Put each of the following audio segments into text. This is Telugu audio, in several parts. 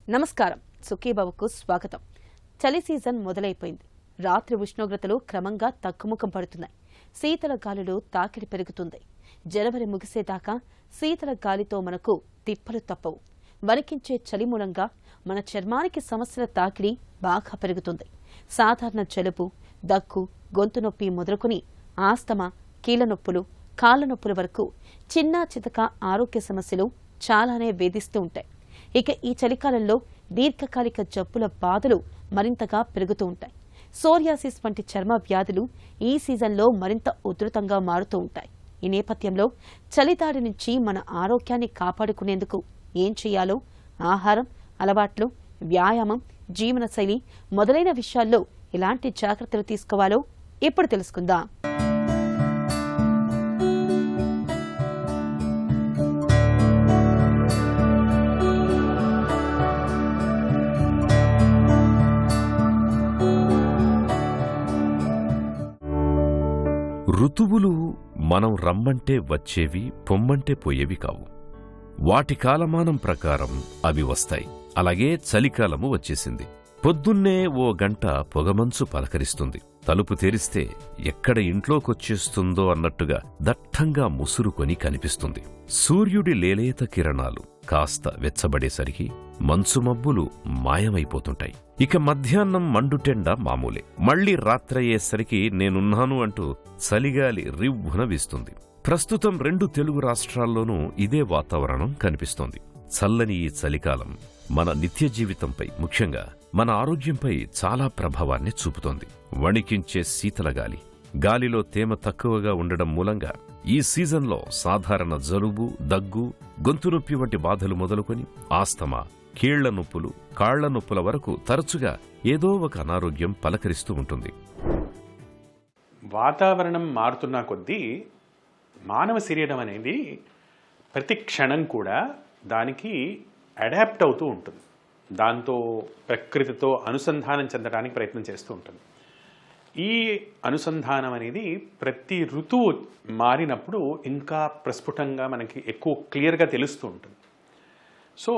నమస్కారం. సుఖీబాబుకు స్వాగతం. చలి సీజన్ మొదలైపోయింది. రాత్రి ఉష్ణోగ్రతలు క్రమంగా తగ్గుముఖం పడుతున్నాయి. శీతల గాలులు తాకిడి పెరుగుతుంది. జనవరి ముగిసేదాకా శీతల గాలితో మనకు తిప్పలు తప్పవు. వణికించే చలి మూలంగా మన చర్మానికి సమస్యల తాకిడి బాగా పెరుగుతుంది. సాధారణ జలుబు, దగ్గు, గొంతు నొప్పి మొదలుకొని ఆస్తమా, కీళ్ల నొప్పులు, కాళ్ల నొప్పుల వరకు చిన్నా చితక ఆరోగ్య సమస్యలు చాలానే వేధిస్తూ ఉంటాయి. ఇక ఈ చలికాలంలో దీర్ఘకాలిక జబ్బుల బాధలు మరింతగా పెరుగుతూ ఉంటాయి. సోరియాసిస్ వంటి చర్మ వ్యాధులు ఈ సీజన్లో మరింత ఉధృతంగా మారుతూ ఉంటాయి. ఈ నేపథ్యంలో చలిదాడి నుంచి మన ఆరోగ్యాన్ని కాపాడుకునేందుకు ఏం చేయాలో, ఆహారం, అలవాట్లు, వ్యాయామం, జీవనశైలి మొదలైన విషయాల్లో ఎలాంటి జాగ్రత్తలు తీసుకోవాలో ఇప్పుడు తెలుసుకుందాం. ఋతువులు మనం రమ్మంటే వచ్చేవి, పొమ్మంటే పోయేవి కావు. వాటి కాలమానం ప్రకారం అవి వస్తాయి. అలాగే చలికాలము వచ్చేసింది. పొద్దున్నే ఓ గంట పొగమంచు పలకరిస్తుంది. తలుపు తెరిస్తే ఎక్కడ ఇంట్లోకొచ్చేస్తుందో అన్నట్టుగా దట్టంగా ముసురుకొని కనిపిస్తుంది. సూర్యుడి లేలేత కిరణాలు కాస్త వెచ్చబడేసరికి మంచు మబ్బులు మాయమైపోతుంటాయి. ఇక మధ్యాహ్నం మండుటెండ మామూలే. మళ్లీ రాత్రయ్యేసరికి నేనున్నాను అంటూ చలిగాలి రివ్వున వీస్తుంది. ప్రస్తుతం 2 తెలుగు రాష్ట్రాల్లోనూ ఇదే వాతావరణం కనిపిస్తోంది. చల్లని ఈ చలికాలం మన నిత్య జీవితంపై, ముఖ్యంగా మన ఆరోగ్యంపై చాలా ప్రభావాన్ని చూపుతోంది. వణికించే శీతలగాలి, గాలిలో తేమ తక్కువగా ఉండడం మూలంగా ఈ సీజన్లో సాధారణ జలుబు, దగ్గు, గొంతు నొప్పి వంటి బాధలు మొదలుకొని ఆస్తమా, కీళ్ల నొప్పులు, కాళ్ల నొప్పుల వరకు తరచుగా ఏదో ఒక అనారోగ్యం పలకరిస్తూ ఉంటుంది. వాతావరణం మారుతున్న కొద్దీ మానవ శరీరం అనేది ప్రతి క్షణం కూడా దానికి అడాప్ట్ అవుతూ ఉంటుంది. దాంతో ప్రకృతితో అనుసంధానం చెందడానికి ప్రయత్నం చేస్తూ ఉంటుంది. ఈ అనుసంధానం అనేది ప్రతి ఋతువు మారినప్పుడు ఇంకా ప్రస్ఫుటంగా మనకి ఎక్కువ క్లియర్గా తెలుస్తూ ఉంటుంది. సో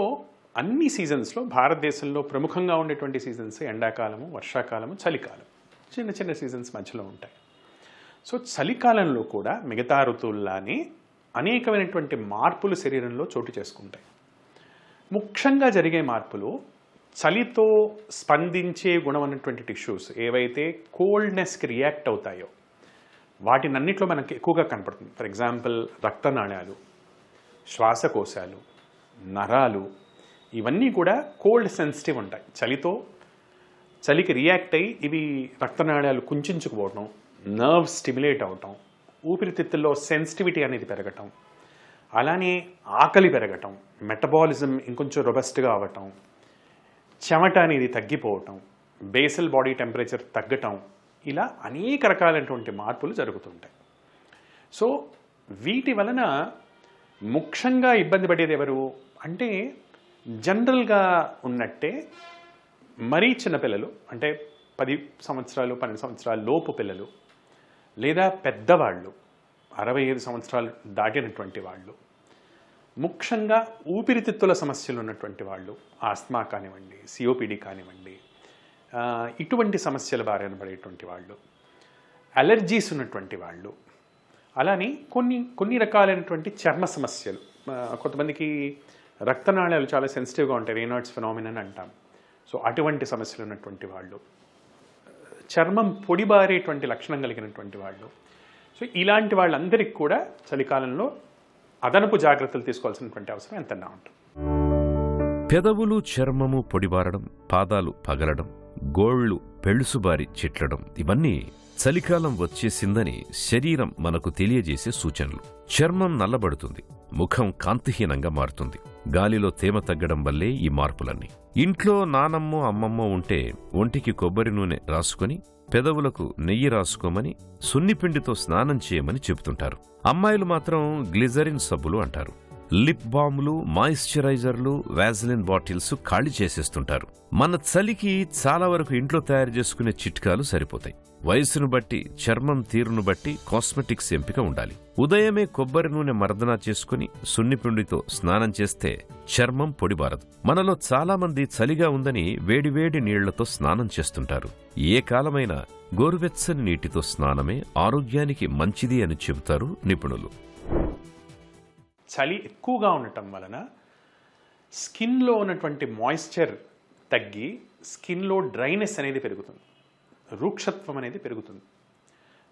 అన్ని సీజన్స్లో భారతదేశంలో ప్రముఖంగా ఉండేటువంటి సీజన్స్ ఎండాకాలము, వర్షాకాలము, చలికాలం. చిన్న చిన్న సీజన్స్ మధ్యలో ఉంటాయి. సో చలికాలంలో కూడా మిగతా ఋతువుల్లానే అనేకమైనటువంటి మార్పులు శరీరంలో చోటు చేసుకుంటాయి. ముఖ్యంగా జరిగే మార్పులు చలితో స్పందించే గుణం అన్నటువంటి టిష్యూస్ ఏవైతే కోల్డ్నెస్కి రియాక్ట్ అవుతాయో వాటినన్నిట్లో మనకి ఎక్కువగా కనపడుతుంది. ఫర్ ఎగ్జాంపుల్ రక్తనాళాలు, శ్వాసకోశాలు, నరాలు ఇవన్నీ కూడా కోల్డ్ సెన్సిటివ్ ఉంటాయి. చలికి రియాక్ట్ అయ్యి ఇవి రక్తనాళాలు కుంచుకుపోవటం, నర్వ్ స్టిమ్యులేట్ అవటం, ఊపిరితిత్తుల్లో సెన్సిటివిటీ అనేది పెరగటం, అలానే ఆకలి పెరగటం, మెటబాలిజం ఇంకొంచెం రొబస్ట్గా అవ్వటం, చెమట అనేది తగ్గిపోవటం, బేసల్ బాడీ టెంపరేచర్ తగ్గటం, ఇలా అనేక రకాలైనటువంటి మార్పులు జరుగుతుంటాయి. సో వీటి వలన ముఖ్యంగా ఇబ్బంది పడేది ఎవరు అంటే జనరల్గా ఉన్నట్టే మరీ చిన్నపిల్లలు, అంటే 10 సంవత్సరాలు 12 సంవత్సరాల లోపు పిల్లలు, లేదా పెద్దవాళ్ళు 65 సంవత్సరాలు దాటినటువంటి వాళ్ళు, ముఖ్యంగా ఊపిరితిత్తుల సమస్యలు ఉన్నటువంటి వాళ్ళు, ఆస్మా కానివ్వండి, సిఓపిడి కానివ్వండి, ఇటువంటి సమస్యల బారిన పడేటువంటి వాళ్ళు, అలర్జీస్ ఉన్నటువంటి వాళ్ళు, అలానే కొన్ని రకాలైనటువంటి చర్మ సమస్యలు. కొంతమందికి రక్తనాళాలు చాలా సెన్సిటివ్గా ఉంటాయి, రేనాల్డ్స్ ఫెనామినన్ అంటాం. సో అటువంటి సమస్యలు ఉన్నటువంటి వాళ్ళు, చర్మం పొడిబారేటువంటి లక్షణం కలిగినటువంటి వాళ్ళు. సో ఇలాంటి వాళ్ళందరికీ కూడా చలికాలంలో అదనపు జాగ్రత్తలు తీసుకోవాల్సినటువంటి అవసరం ఎంతన్నా ఉంటుంది. పెదవులు, చర్మము పొడిబారడం, పాదాలు పగలడం, గోళ్లు పెళుసుబారి చిట్లడం ఇవన్నీ చలికాలం వచ్చేసిందని శరీరం మనకు తెలియజేసే సూచనలు. చర్మం నల్లబడుతుంది, ముఖం కాంతిహీనంగా మారుతుంది. గాలిలో తేమ తగ్గడం వల్లే ఈ మార్పులన్నీ. ఇంట్లో నానమ్మో అమ్మమ్మో ఉంటే ఒంటికి కొబ్బరి నూనె రాసుకొని పెదవులకు నెయ్యి రాసుకోమని, సున్నిపిండితో స్నానం చేయమని చెబుతుంటారు. అమ్మాయిలు మాత్రం గ్లిజరిన్ సబ్బులు అంటారు. లిప్ బామ్లు, మాయిశ్చరైజర్లు, వాజలిన్ బాటిల్స్ ఖాళీ చేసేస్తుంటారు. మన చలికి చాలా వరకు ఇంట్లో తయారు చేసుకునే చిట్కాలు సరిపోతాయి. వయసును బట్టి, చర్మం తీరును బట్టి కాస్మెటిక్స్ ఎంపిక ఉండాలి. ఉదయమే కొబ్బరి నూనె మర్దనా చేసుకుని సున్నిపిండితో స్నానం చేస్తే చర్మం పొడిబారదు. మనలో చాలామంది చలిగా ఉందని వేడివేడి నీళ్లతో స్నానం చేస్తుంటారు. ఏ కాలమైనా గోరువెచ్చని నీటితో స్నానమే ఆరోగ్యానికి మంచిది అని చెబుతారు నిపుణులు. చలి ఎక్కువగా ఉండటం వలన స్కిన్లో ఉన్నటువంటి మాయిశ్చర్ తగ్గి స్కిన్లో డ్రైనెస్ అనేది పెరుగుతుంది, రూక్షత్వం అనేది పెరుగుతుంది.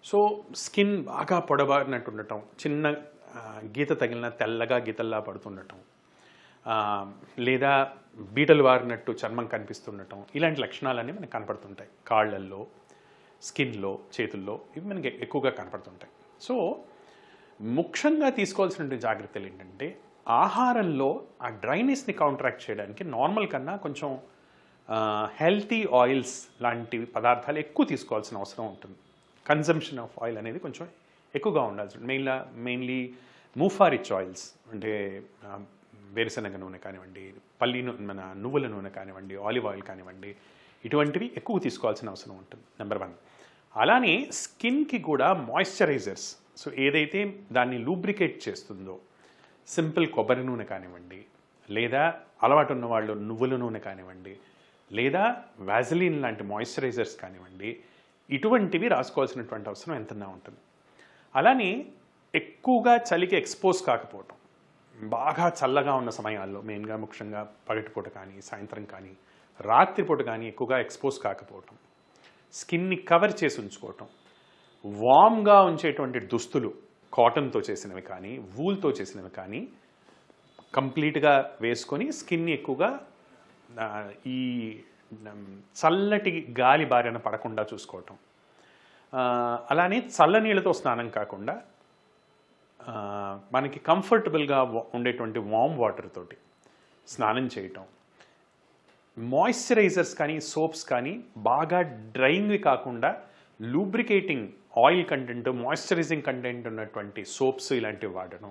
సో స్కిన్ బాగా పొడబారినట్టు ఉండటం, చిన్న గీత తగిలిన తెల్లగా గీతల్లా పడుతుండటం, లేదా బీటలు వారినట్టు చర్మం కనిపిస్తుండటం, ఇలాంటి లక్షణాలన్నీ మనకు కనపడుతుంటాయి. కాళ్ళల్లో, స్కిన్లో, చేతుల్లో ఇవి మనకి ఎక్కువగా కనపడుతుంటాయి. సో ముఖ్యంగా తీసుకోవాల్సిన జాగ్రత్తలు ఏంటంటే ఆహారంలో ఆ డ్రైనెస్ని కౌంటరాక్ట్ చేయడానికి నార్మల్ కన్నా కొంచెం హెల్తీ ఆయిల్స్ లాంటి పదార్థాలు ఎక్కువ తీసుకోవాల్సిన అవసరం ఉంటుంది. కన్జంప్షన్ ఆఫ్ ఆయిల్ అనేది కొంచెం ఎక్కువగా ఉండాల్సి ఉంటుంది. మెయిన్లీ మూఫా రిచ్ ఆయిల్స్ అంటే వేరుశనగ నూనె కానివ్వండి, మన నువ్వుల నూనె కానివ్వండి, ఆలివ్ ఆయిల్ కానివ్వండి, ఇటువంటివి ఎక్కువ తీసుకోవాల్సిన అవసరం ఉంటుంది. నెంబర్ 1. అలానే స్కిన్కి కూడా మాయిశ్చరైజర్స్, సో ఏదైతే దాన్ని లూబ్రికేట్ చేస్తుందో సింపుల్ కొబ్బరి నూనె కానివ్వండి, లేదా అలవాటు ఉన్న వాళ్ళు నువ్వుల నూనె కానివ్వండి, లేదా వాజలిన్ లాంటి మాయిశ్చరైజర్స్ కానివ్వండి, ఇటువంటివి రాసుకోవాల్సినటువంటి అవసరం ఎంతన్నా ఉంటుంది. అలానే ఎక్కువగా చలికి ఎక్స్పోజ్ కాకపోవటం, బాగా చల్లగా ఉన్న సమయాల్లో మెయిన్గా ముఖ్యంగా పగటిపూట కానీ, సాయంత్రం కానీ, రాత్రిపూట కానీ ఎక్కువగా ఎక్స్పోజ్ కాకపోవటం, స్కిన్ని కవర్ చేసి ఉంచుకోవటం, వామ్గా ఉంచేటువంటి దుస్తులు కాటన్తో చేసినవి కానీ, వూల్తో చేసినవి కానీ కంప్లీట్గా వేసుకొని స్కిన్ని ఎక్కువగా ఈ చల్లటి గాలి బారిన పడకుండా చూసుకోవటం. అలానే చల్లనీళ్ళతో స్నానం కాకుండా మనకి కంఫర్టబుల్గా ఉండేటువంటి వామ్ వాటర్ తోటి స్నానం చేయటం. మాయిశ్చరైజర్స్ కానీ, సోప్స్ కానీ బాగా డ్రైన్వి కాకుండా lubricating oil content, moisturising content ఉన్నటువంటి సోప్స్ ఇలాంటివి వాడడం,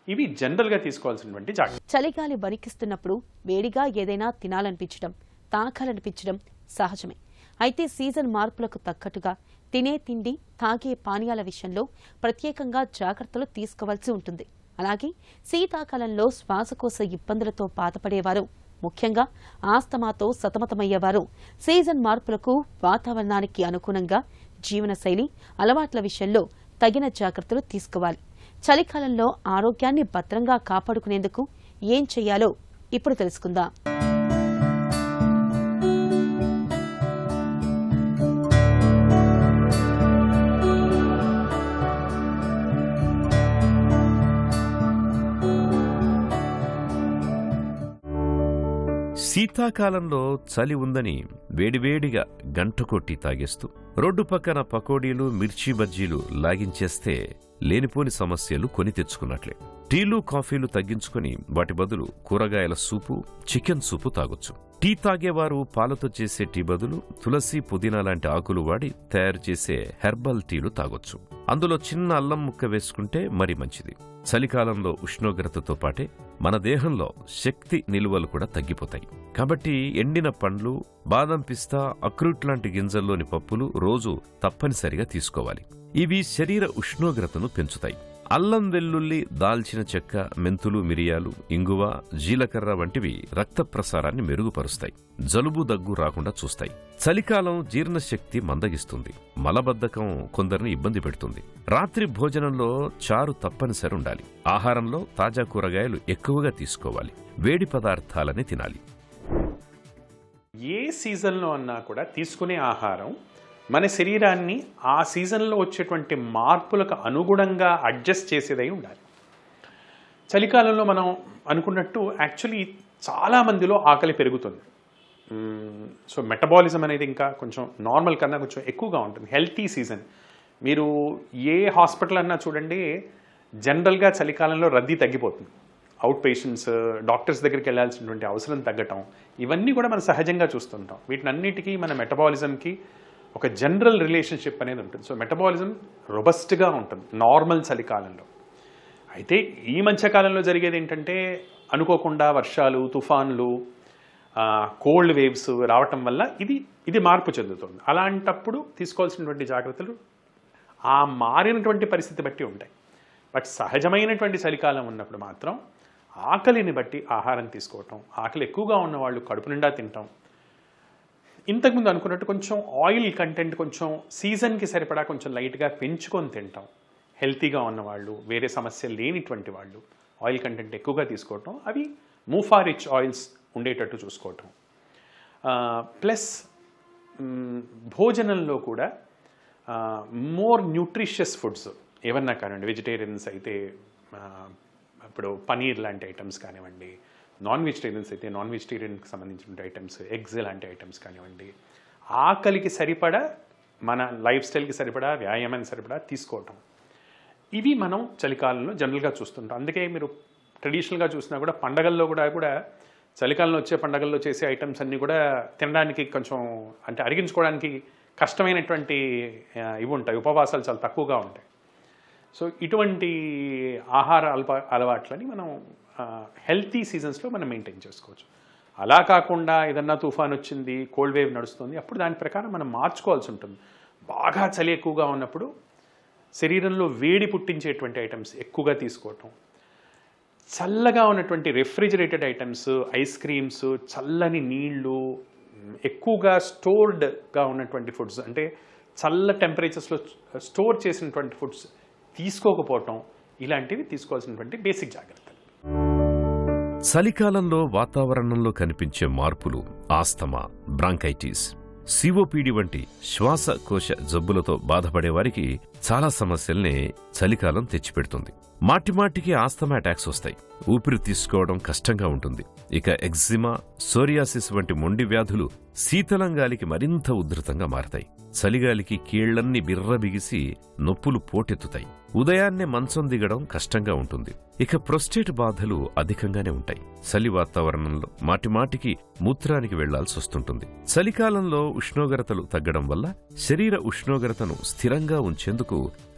ఇవి జనరల్గా తీసుకోవాల్సినటువంటి జాగ్రత్త. చలిగాలి వణికిస్తున్నప్పుడు వేడిగా ఏదైనా తినాలనిపించడం, తాకాలనిపించడం సహజమే. అయితే సీజన్ మార్పులకు తగ్గట్టుగా తినే తిండి, తాగే పానీయాల విషయంలో ప్రత్యేకంగా జాగ్రత్తలు తీసుకోవాల్సి ఉంటుంది. అలాగే శీతాకాలంలో శ్వాసకోశ ఇబ్బందులతో బాధపడేవారు, ముఖ్యంగా ఆస్తమాతో సతమతమయ్యేవారు సీజన్ మార్పులకు, వాతావరణానికి అనుగుణంగా జీవనశైలి, అలవాట్ల విషయంలో తగిన జాగ్రత్తలు తీసుకోవాలి. చలికాలంలో ఆరోగ్యాన్ని భద్రంగా కాపాడుకునేందుకు ఏం చేయాలో ఇప్పుడు తెలుసుకుందాం. శీతాకాలంలో చలి ఉందని వేడివేడిగా గంట కొట్టి తాగేస్తూ రోడ్డు పక్కన పకోడీలు, మిర్చి బజ్జీలు లాగించేస్తే లేనిపోని సమస్యలు కొని తెచ్చుకున్నట్లే. టీలు, కాఫీలు తగ్గించుకుని వాటి బదులు కూరగాయల సూపు, చికెన్ సూపు తాగొచ్చు. టీ తాగేవారు పాలతో చేసే టీ బదులు తులసి, పుదీనా లాంటి ఆకులు వాడి తయారు చేసే హెర్బల్ టీలు తాగొచ్చు. అందులో చిన్న అల్లం ముక్క వేసుకుంటే మరి మంచిది. చలికాలంలో ఉష్ణోగ్రతతో పాటే మన దేహంలో శక్తి నిల్వలు కూడా తగ్గిపోతాయి. కాబట్టి ఎండిన పండ్లు, బాదం, పిస్తా, అక్రూట్ లాంటి గింజల్లోని పప్పులు రోజు తప్పనిసరిగా తీసుకోవాలి. ఇవి శరీర ఉష్ణోగ్రతను పెంచుతాయి. అల్లం, వెల్లుల్లి, దాల్చిన చెక్క, మెంతులు, మిరియాలు, ఇంగువ, జీలకర్ర వంటివి రక్త ప్రసారాన్ని మెరుగుపరుస్తాయి. జలుబు, దగ్గు రాకుండా చూస్తాయి. చలికాలం జీర్ణశక్తి మందగిస్తుంది. మలబద్ధకం కొందరిని ఇబ్బంది పెడుతుంది. రాత్రి భోజనంలో చారు తప్పనిసరి ఉండాలి. ఆహారంలో తాజా కూరగాయలు ఎక్కువగా తీసుకోవాలి. వేడి పదార్థాలని తినాలి. ఏ సీజన్లో అన్నా కూడా తీసుకునే ఆహారం మన శరీరాన్ని ఆ సీజన్లో వచ్చేటువంటి మార్పులకు అనుగుణంగా అడ్జస్ట్ చేసేదై ఉండాలి. చలికాలంలో మనం అనుకున్నట్టు యాక్చువల్లీ చాలామందిలో ఆకలి పెరుగుతుంది. సో మెటబాలిజం అనేది ఇంకా కొంచెం నార్మల్ కన్నా కొంచెం ఎక్కువగా ఉంటుంది. Healthy season. మీరు ఏ హాస్పిటల్ అన్నా చూడండి, జనరల్గా చలికాలంలో రద్దీ తగ్గిపోతుంది. అవుట్ పేషెంట్స్, డాక్టర్స్ దగ్గరికి వెళ్ళాల్సినటువంటి అవసరం తగ్గటం, ఇవన్నీ కూడా మనం సహజంగా చూస్తుంటాం. వీటినన్నిటికీ మన మెటబాలిజంకి ఒక జనరల్ రిలేషన్షిప్ అనేది ఉంటుంది. సో మెటబాలిజం రొబస్ట్గా ఉంటుంది నార్మల్ చలికాలంలో. అయితే ఈ మధ్యకాలంలో జరిగేది ఏంటంటే అనుకోకుండా వర్షాలు, తుఫాన్లు, కోల్డ్ వేవ్స్ రావటం వల్ల ఇది మార్పు చెందుతుంది. అలాంటప్పుడు తీసుకోవాల్సినటువంటి జాగ్రత్తలు ఆ మారినటువంటి పరిస్థితి బట్టి ఉంటాయి. బట్ సహజమైనటువంటి చలికాలం ఉన్నప్పుడు మాత్రం ఆకలిని బట్టి ఆహారం తీసుకోవటం, ఆకలి ఎక్కువగా ఉన్నవాళ్ళు కడుపు నిండా తింటాం. ఇంతకుముందు అనుకున్నట్టు కొంచెం ఆయిల్ కంటెంట్ కొంచెం సీజన్కి సరిపడా కొంచెం లైట్గా పెంచుకొని తింటాం. హెల్తీగా ఉన్నవాళ్ళు, వేరే సమస్య లేనిటువంటి వాళ్ళు ఆయిల్ కంటెంట్ ఎక్కువగా తీసుకోవటం, అవి మూఫా రిచ్ ఆయిల్స్ ఉండేటట్టు చూసుకోవటం. ప్లస్ భోజనంలో కూడా మోర్ న్యూట్రిషియస్ ఫుడ్స్ ఏమన్నా కానివ్వండి, వెజిటేరియన్స్ అయితే ఇప్పుడు పనీర్ లాంటి ఐటమ్స్ కానివ్వండి, నాన్ వెజిటేరియన్స్ అయితే నాన్ వెజిటేరియన్కి సంబంధించిన ఐటమ్స్, ఎగ్స్ లాంటి ఐటమ్స్ కానివ్వండి, ఆకలికి సరిపడా మన లైఫ్ స్టైల్కి సరిపడా వ్యాయామానికి సరిపడా తీసుకోవటం, ఇవి మనం చలికాలంలో జనరల్గా చూస్తుంటాం. అందుకే మీరు ట్రెడిషనల్గా చూసినా కూడా పండగల్లో కూడా చలికాలంలో వచ్చే పండగల్లో చేసే ఐటమ్స్ అన్నీ కూడా తినడానికి కొంచెం అంటే అరిగించుకోవడానికి కష్టమైనటువంటి ఇవి ఉంటాయి, ఉపవాసాలు చాలా తక్కువగా ఉంటాయి. సో ఇటువంటి ఆహార అలవాట్లని మనం హెల్తీ సీజన్స్లో మనం మెయింటైన్ చేసుకోవచ్చు. అలా కాకుండా ఏదన్నా తుఫాన్ వచ్చింది, కోల్డ్ వేవ్ నడుస్తుంది, అప్పుడు దాని ప్రకారం మనం మార్చుకోవాల్సి ఉంటుంది. బాగా చలి ఎక్కువగా ఉన్నప్పుడు శరీరంలో వేడి పుట్టించేటువంటి ఐటమ్స్ ఎక్కువగా తీసుకోవటం, చల్లగా ఉన్నటువంటి రెఫ్రిజిరేటెడ్ ఐటమ్స్, ఐస్ క్రీమ్స్, చల్లని నీళ్లు, ఎక్కువగా స్టోర్డ్గా ఉన్నటువంటి ఫుడ్స్ అంటే చల్ల టెంపరేచర్స్లో స్టోర్ చేసినటువంటి ఫుడ్స్ తీసుకోకపోవటం, ఇలాంటివి తీసుకోవాల్సినటువంటి బేసిక్ జాగ్రత్తలు. చలికాలంలో వాతావరణంలో కనిపించే మార్పులు ఆస్తమా, బ్రాంకైటిస్, సిఓపిడి వంటి శ్వాసకోశ జబ్బులతో బాధపడేవారికి చాలా సమస్యల్ని చలికాలం తెచ్చిపెడుతుంది. మాటిమాటికి ఆస్తమా అటాక్స్ వస్తాయి, ఊపిరి తీసుకోవడం కష్టంగా ఉంటుంది. ఇక ఎగ్జిమా, సోరియాసిస్ వంటి మొండి వ్యాధులు శీతలం గాలికి మరింత ఉధృతంగా మారతాయి. చలిగాలికి కీళ్లన్నీ బిర్రబిగిసి నొప్పులు పోటెత్తుతాయి. ఉదయాన్నే మంచం దిగడం కష్టంగా ఉంటుంది. ఇక ప్రొస్టేట్ బాధలు అధికంగానే ఉంటాయి. చలి వాతావరణంలో మాటిమాటికి మూత్రానికి వెళ్లాల్సొస్తుంటుంది. చలికాలంలో ఉష్ణోగ్రతలు తగ్గడం వల్ల శరీర ఉష్ణోగ్రతను స్థిరంగా ఉంచేందుకు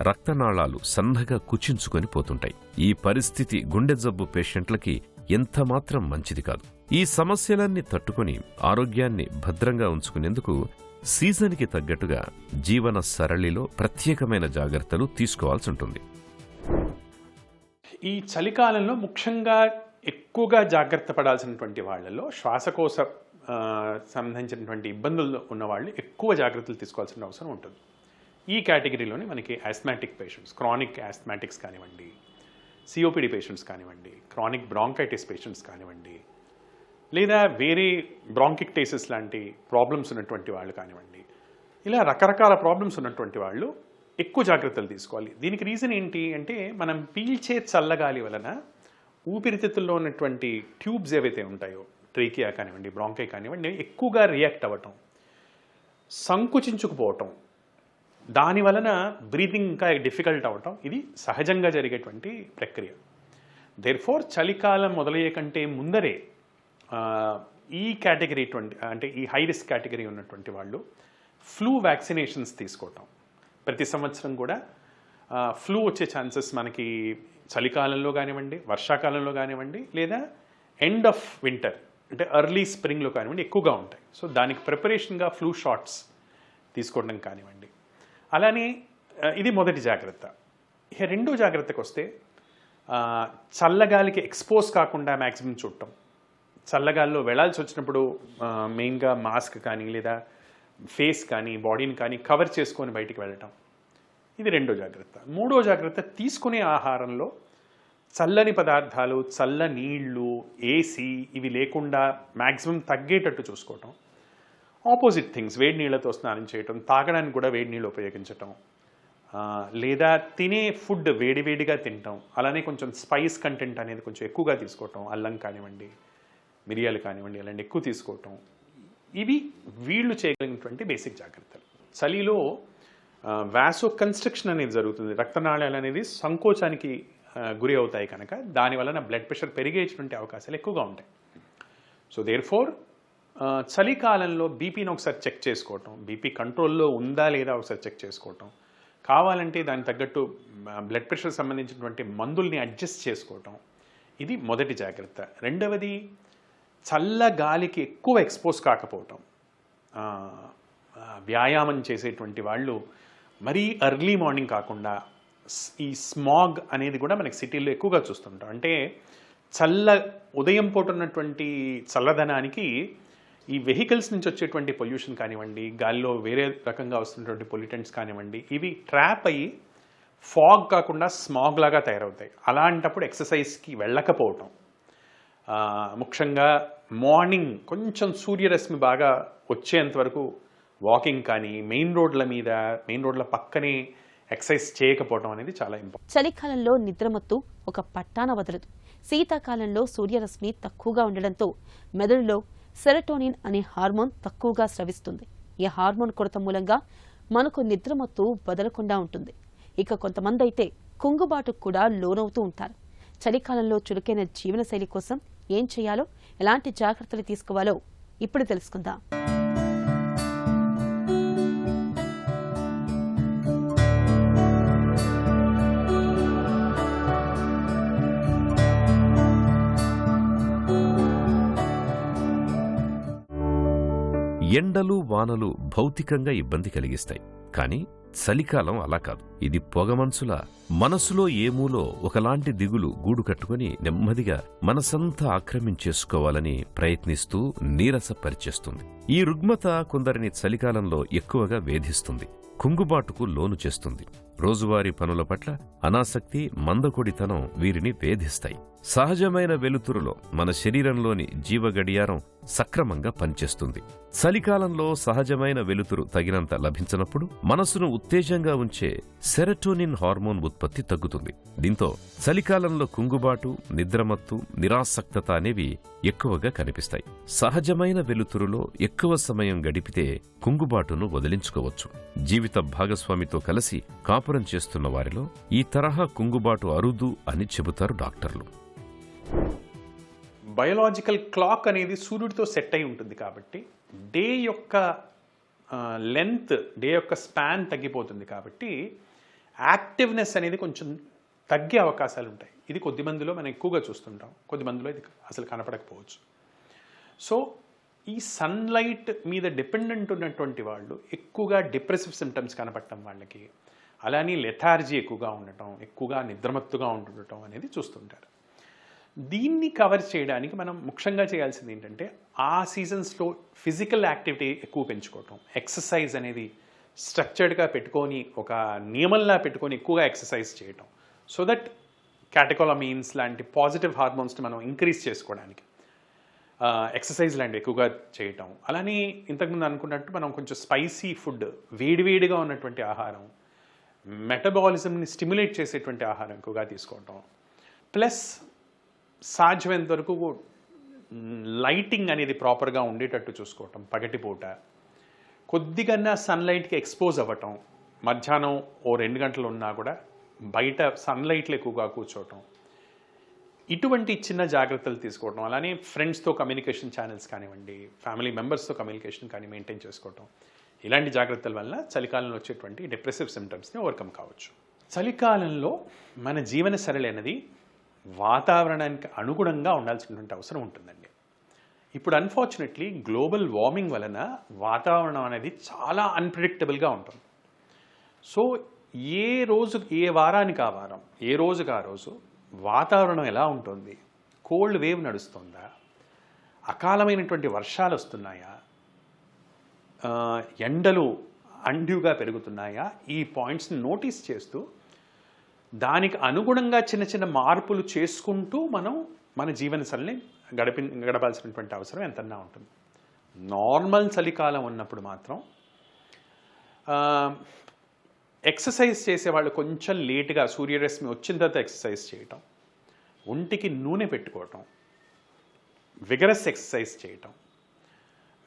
రక్తనాళాలు సన్నగా కుచించుకొని పోతుంటాయి. ఈ పరిస్థితి గుండె జబ్బు పేషెంట్లకి ఎంతమాత్రం మంచిది కాదు. ఈ సమస్యలన్నీ తట్టుకొని ఆరోగ్యాన్ని భద్రంగా ఉంచుకునేందుకు సీజన్కి తగ్గట్టుగా జీవన సరళిలో ప్రత్యేకమైన జాగ్రత్తలు తీసుకోవాల్సి ఉంటుంది. ఈ చలికాలంలో ముఖ్యంగా ఎక్కువగా జాగ్రత్త పడాల్సినటువంటి వాళ్ళలో శ్వాసకోశ సంబంధించినటువంటి ఇబ్బందులు ఉన్న వాళ్ళు ఎక్కువ జాగ్రత్తలు తీసుకోవాల్సిన అవసరం ఉంటుంది. ఈ కేటగిరీలోనే మనకి ఆస్మాటిక్ పేషెంట్స్, క్రానిక్ ఆస్మాటిక్స్ కానివ్వండి, సిఓపిడి పేషెంట్స్ కానివ్వండి, క్రానిక్ బ్రాంకైటిస్ పేషెంట్స్ కానివ్వండి, లేదా వేరే బ్రాంకిక్టేసిస్ లాంటి ప్రాబ్లమ్స్ ఉన్నటువంటి వాళ్ళు కానివ్వండి, ఇలా రకరకాల ప్రాబ్లమ్స్ ఉన్నటువంటి వాళ్ళు ఎక్కువ జాగ్రత్తలు తీసుకోవాలి. దీనికి రీజన్ ఏంటి అంటే మనం పీల్చే చల్లగాలి వలన ఊపిరితిత్తుల్లో ఉన్నటువంటి ట్యూబ్స్ ఏవైతే ఉంటాయో, ట్రీకియా కానివ్వండి, బ్రాంకై కానివ్వండి, ఎక్కువగా రియాక్ట్ అవ్వటం, సంకుచించుకుపోవటం, దాని వలన బ్రీతింగ్ ఇంకా డిఫికల్ట్ అవ్వటం, ఇది సహజంగా జరిగేటువంటి ప్రక్రియ. దేర్ఫోర్ చలికాలం మొదలయ్యే కంటే ముందరే ఈ కేటగిరీ అంటే ఈ హై రిస్క్ కేటగిరీ ఉన్నటువంటి వాళ్ళు ఫ్లూ వ్యాక్సినేషన్స్ తీసుకోవటం. ప్రతి సంవత్సరం కూడా ఫ్లూ వచ్చే ఛాన్సెస్ మనకి చలికాలంలో కానివ్వండి, వర్షాకాలంలో కానివ్వండి, లేదా ఎండ్ ఆఫ్ వింటర్ అంటే ఎర్లీ స్ప్రింగ్లో కానివ్వండి ఎక్కువగా ఉంటాయి. సో దానికి ప్రిపరేషన్గా ఫ్లూ షాట్స్ తీసుకోవడం కానివ్వండి. అలానే ఇది మొదటి జాగ్రత్త. ఇక రెండో జాగ్రత్తకు వస్తే చల్లగాలికి ఎక్స్పోజ్ కాకుండా మ్యాక్సిమం చూడటం. చల్లగాల్లో వెళ్లాల్సి వచ్చినప్పుడు మెయిన్గా మాస్క్ కానీ లేదా ఫేస్ కానీ బాడీని కానీ కవర్ చేసుకొని బయటికి వెళ్ళటం, ఇది రెండో జాగ్రత్త. మూడో జాగ్రత్త, తీసుకునే ఆహారంలో చల్లని పదార్థాలు, చల్ల నీళ్లు, ఏసీ ఇవి లేకుండా మ్యాక్సిమం తగ్గేటట్టు చూసుకోవటం. ఆపోజిట్ థింగ్స్, వేడి నీళ్లతో స్నానం చేయటం, తాగడానికి కూడా వేడి నీళ్ళు ఉపయోగించటం, లేదా తినే ఫుడ్ వేడివేడిగా తినటం, అలానే కొంచెం స్పైస్ కంటెంట్ అనేది కొంచెం ఎక్కువగా తీసుకోవటం, అల్లం కానివ్వండి, మిరియాలు కానివ్వండి, అలాంటి ఎక్కువ తీసుకోవటం, ఇవి వీళ్ళు చేయగలిగినటువంటి బేసిక్ జాగ్రత్తలు. చలిలో వాసో కన్స్ట్రక్షన్ అనేది జరుగుతుంది. రక్తనాళాలు అనేది సంకోచానికి గురి అవుతాయి కనుక దాని వలన బ్లడ్ ప్రెషర్ పెరిగేటువంటి అవకాశాలు ఎక్కువగా ఉంటాయి. సో దేర్ఫోర్ చలికాలంలో బీపీని ఒకసారి చెక్ చేసుకోవటం, బీపీ కంట్రోల్లో ఉందా లేదా ఒకసారి చెక్ చేసుకోవటం, కావాలంటే దానికి తగ్గట్టు బ్లడ్ ప్రెషర్ సంబంధించినటువంటి మందుల్ని అడ్జస్ట్ చేసుకోవటం, ఇది మొదటి జాగ్రత్త. రెండవది, చల్ల గాలికి ఎక్కువ ఎక్స్పోజ్ కాకపోవటం, వ్యాయామం చేసేటువంటి వాళ్ళు మరీ ఎర్లీ మార్నింగ్ కాకుండా, ఈ స్మాగ్ అనేది కూడా మనకి సిటీల్లో ఎక్కువగా చూస్తుంటాం. అంటే ఉదయం పూట ఉన్నటువంటి చల్లదనానికి ఈ వెహికల్స్ నుంచి వచ్చేటువంటి పొల్యూషన్ కానివ్వండి, గాలిలో వేరే రకంగా వస్తున్నటువంటి పొల్యూటెంట్స్ కానివ్వండి, ఇవి ట్రాప్ అయ్యి ఫాగ్ కాకుండా స్మాగ్ లాగా తయారవుతాయి. అలాంటప్పుడు ఎక్సర్సైజ్కి వెళ్ళకపోవటం, ముఖ్యంగా మార్నింగ్ కొంచెం సూర్యరశ్మి బాగా వచ్చేంత వరకు వాకింగ్ కానీ, మెయిన్ రోడ్ల పక్కనే ఎక్సర్సైజ్ చేయకపోవడం అనేది చాలా ఇంపార్టెంట్. చలికాలంలో నిద్రమత్తు ఒక పట్టాన వదలదు. శీతాకాలంలో సూర్యరశ్మి తక్కువగా ఉండడంతో మెదడులో సెరటోనిన్ అనే హార్మోన్ తక్కువగా స్రవిస్తుంది. ఈ హార్మోన్ కొరత మూలంగా మనకు నిద్రమత్తు వదలకుండా ఉంటుంది. ఇక కొంతమంది అయితే కుంగుబాటుకు కూడా లోనవుతూ ఉంటారు. చలికాలంలో చురుకైన జీవనశైలి కోసం ఏం చేయాలో, ఎలాంటి జాగ్రత్తలు తీసుకోవాలో ఇప్పుడు తెలుసుకుందాం. ఎండలు వానలు భౌతికంగా ఇబ్బంది కలిగిస్తాయి. కాని చలికాలం అలా కాదు. ఇది పొగమంచులా మనసులో ఏమూలో ఒకలాంటి దిగులు గూడు కట్టుకుని నెమ్మదిగా మనసంతా ఆక్రమించేసుకోవాలని ప్రయత్నిస్తూ నీరసపరిచేస్తుంది. ఈ రుగ్మత కొందరిని చలికాలంలో ఎక్కువగా వేధిస్తుంది, కుంగుబాటుకు లోను చేస్తుంది. రోజువారీ పనుల పట్ల అనాసక్తి, మందకొడితనం వీరిని వేధిస్తాయి. సహజమైన వెలుతురులో మన శరీరంలోని జీవగడియారం సక్రమంగా పనిచేస్తుంది. చలికాలంలో సహజమైన వెలుతురు తగినంత లభించినప్పుడు మనసును ఉత్తేజంగా ఉంచే సెరటోనిన్ హార్మోన్ ఉత్పత్తి తగ్గుతుంది. దీంతో చలికాలంలో కుంగుబాటు, నిద్రమత్తు, నిరాసక్తత అనేవి ఎక్కువగా కనిపిస్తాయి. సహజమైన వెలుతురులో ఎక్కువ సమయం గడిపితే కుంగుబాటును వదిలించుకోవచ్చు. జీవిత భాగస్వామితో కలిసి కాపురం చేస్తున్న వారిలో ఈ తరహా కుంగుబాటు అరుదు అని చెబుతారు డాక్టర్లు. బయోలాజికల్ క్లాక్ అనేది సూర్యుడితో సెట్ అయి ఉంటుంది కాబట్టి డే యొక్క లెంత్, డే యొక్క స్పాన్ తగ్గిపోతుంది కాబట్టి యాక్టివ్నెస్ అనేది కొంచెం తగ్గే అవకాశాలు ఉంటాయి. ఇది కొద్ది మందిలో మనం ఎక్కువగా చూస్తుంటాం, కొద్ది మందిలో ఇది అసలు కనపడకపోవచ్చు. సో ఈ సన్లైట్ మీద డిపెండెంట్ ఉన్నటువంటి వాళ్ళు ఎక్కువగా డిప్రెసివ్ సిమ్టమ్స్ కనపడటం వాళ్ళకి, అలానే లెథార్జీ ఎక్కువగా ఉండటం, ఎక్కువగా నిద్రమత్తుగా ఉండటం అనేది చూస్తుంటారు. దీన్ని కవర్ చేయడానికి మనం ముఖ్యంగా చేయాల్సింది ఏంటంటే ఆ సీజన్స్లో ఫిజికల్ యాక్టివిటీ ఎక్కువ పెంచుకోవటం, ఎక్సర్సైజ్ అనేది స్ట్రక్చర్డ్గా పెట్టుకొని, ఒక నియమంలా పెట్టుకొని ఎక్కువగా ఎక్సర్సైజ్ చేయటం, సో దట్ క్యాటకోలమీన్స్ లాంటి పాజిటివ్ హార్మోన్స్ని మనం ఇంక్రీజ్ చేసుకోవడానికి ఎక్సర్సైజ్ లాంటివి ఎక్కువగా చేయటం. అలానే ఇంతకుముందు అనుకున్నట్టు మనం కొంచెం స్పైసీ ఫుడ్, వేడివేడిగా ఉన్నటువంటి ఆహారం, మెటబాలిజంని స్టిమ్యులేట్ చేసేటువంటి ఆహారం ఎక్కువగా తీసుకోవటం, ప్లస్ సాధ్యమైనంత వరకు లైటింగ్ అనేది ప్రాపర్గా ఉండేటట్టు చూసుకోవటం, పగటిపూట కొద్దిగా సన్లైట్కి ఎక్స్పోజ్ అవ్వటం, మధ్యాహ్నం 2 గంటలు ఉన్నా కూడా బయట సన్లైట్లో ఎక్కువగా కూర్చోవటం, ఇటువంటి చిన్న జాగ్రత్తలు తీసుకోవటం. అలానే ఫ్రెండ్స్తో కమ్యూనికేషన్ ఛానల్స్ కానివ్వండి, ఫ్యామిలీ మెంబర్స్తో కమ్యూనికేషన్ కానీ మెయింటైన్ చేసుకోవటం, ఇలాంటి జాగ్రత్తల వల్ల చలికాలంలో వచ్చేటువంటి డిప్రెసివ్ సిమ్టమ్స్ని ఓవర్కమ్ కావచ్చు. చలికాలంలో మన జీవన శైలి అనేది వాతావరణానికి అనుగుణంగా ఉండాల్సినటువంటి అవసరం ఉంటుందండి. ఇప్పుడు అన్ఫార్చునేట్లీ గ్లోబల్ వార్మింగ్ వలన వాతావరణం అనేది చాలా అన్ప్రిడిక్టబుల్గా ఉంటుంది. సో ఏ వారానికి ఆ వారం, ఏ రోజుకి ఆ రోజు వాతావరణం ఎలా ఉంటుంది, కోల్డ్ వేవ్ నడుస్తుందా, అకాలమైనటువంటి వర్షాలు వస్తున్నాయా, ఎండలు అండ్యూగా పెరుగుతున్నాయా, ఈ పాయింట్స్ని నోటీస్ చేస్తూ దానికి అనుగుణంగా చిన్న చిన్న మార్పులు చేసుకుంటూ మనం మన జీవనశైలిని గడపాల్సినటువంటి అవసరం ఎంతన్నా ఉంటుంది. నార్మల్ చలికాలం ఉన్నప్పుడు మాత్రం ఎక్సర్సైజ్ చేసేవాళ్ళు కొంచెం లేటుగా సూర్యరశ్మి వచ్చిన తర్వాత ఎక్సర్సైజ్ చేయటం, ఒంటికి నూనె పెట్టుకోవటం, విగరస్ ఎక్సర్సైజ్ చేయటం,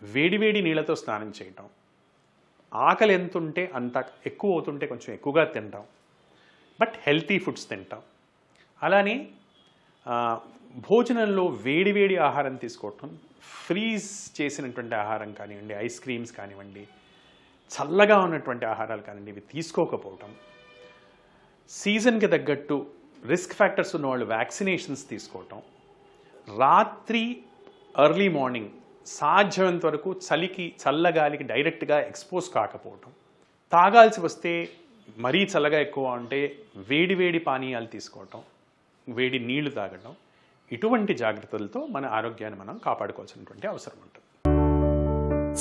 వేడివేడి నీళ్ళతో స్నానం చేయటం, ఆకలి ఎంత ఉంటే అంత ఎక్కువ అవుతుంటే కొంచెం ఎక్కువగా తినటం, బట్ హెల్తీ ఫుడ్స్ తింటాం. అలానే భోజనంలో వేడివేడి ఆహారం తీసుకోవటం, ఫ్రీజ్ చేసినటువంటి ఆహారం కానివ్వండి, ఐస్ క్రీమ్స్ కానివ్వండి, చల్లగా ఉన్నటువంటి ఆహారాలు కానివ్వండి, ఇవి తీసుకోకపోవటం, సీజన్కి తగ్గట్టు రిస్క్ ఫ్యాక్టర్స్ ఉన్నవాళ్ళు వ్యాక్సినేషన్స్ తీసుకోవటం, రాత్రి ఎర్లీ మార్నింగ్ సాధ్యమైనంత వరకు చల్లగాలికి డైరెక్ట్గా ఎక్స్పోజ్ కాకపోవటం, తాగాల్సి వస్తే మరీ చల్లగా ఎక్కువ ఉంటే వేడి పానీయాలు తీసుకోవటం, వేడి నీళ్లు తాగడం, ఇటువంటి జాగ్రత్తలతో మన ఆరోగ్యాన్ని మనం కాపాడుకోవాల్సినటువంటి అవసరం ఉంటుంది.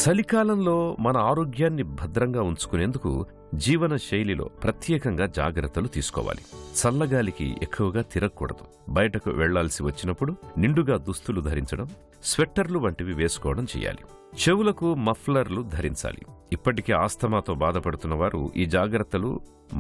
చలికాలంలో మన ఆరోగ్యాన్ని భద్రంగా ఉంచుకునేందుకు జీవన శైలిలో ప్రత్యేకంగా జాగ్రత్తలు తీసుకోవాలి. చల్లగాలికి ఎక్కువగా తిరగకూడదు. బయటకు వెళ్లాల్సి వచ్చినప్పుడు నిండుగా దుస్తులు ధరించడం, స్వెట్టర్లు వంటివి వేసుకోవడం చేయాలి. చెవులకు మఫ్లర్లు ధరించాలి. ఇప్పటికే ఆస్తమాతో బాధపడుతున్న వారు ఈ జాగ్రత్తలు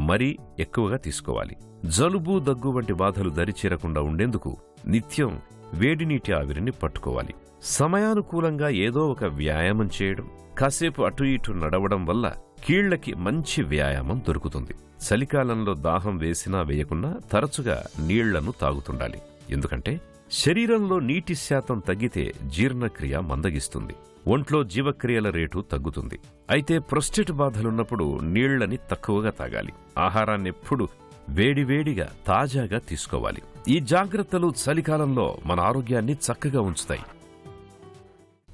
మరీ ఎక్కువగా తీసుకోవాలి. జలుబు, దగ్గు వంటి బాధలు దరిచేరకుండా ఉండేందుకు నిత్యం వేడినీటి ఆవిరిని పట్టుకోవాలి. సమయానుకూలంగా ఏదో ఒక వ్యాయామం చేయడం, కాసేపు అటు ఇటు నడవడం వల్ల కీళ్లకి మంచి వ్యాయామం దొరుకుతుంది. చలికాలంలో దాహం వేసినా వేయకున్నా తరచుగా నీళ్లను తాగుతుండాలి. ఎందుకంటే శరీరంలో నీటి శాతం తగ్గితే జీర్ణక్రియ మందగిస్తుంది, ఒంట్లో జీవక్రియల రేటు తగ్గుతుంది. అయితే ప్రోస్టేట్ బాధలున్నప్పుడు నీళ్లని తక్కువగా తాగాలి. ఆహారాన్నెప్పుడు వేడివేడిగా తాజాగా తీసుకోవాలి. ఈ జాగ్రత్తలు చలికాలంలో మన ఆరోగ్యాన్ని చక్కగా ఉంచుతాయి.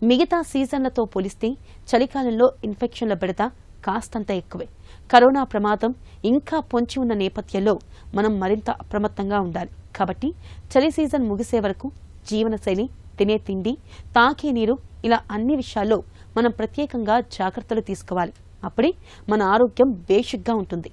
మిగతా సీజన్లతో పోలిస్తే చలికాలంలో ఇన్ఫెక్షన్ల బెడద కాస్తంత ఎక్కువే. కరోనా ప్రమాదం ఇంకా పొంచి ఉన్న నేపథ్యంలో మనం మరింత అప్రమత్తంగా ఉండాలి. కాబట్టి చలి సీజన్ ముగిసే వరకు జీవనశైలి, తినే తిండి, తాగే నీరు ఇలా అన్ని విషయాల్లో మనం ప్రత్యేకంగా జాగ్రత్తలు తీసుకోవాలి. అప్పుడే మన ఆరోగ్యం బేషుగ్గా ఉంటుంది.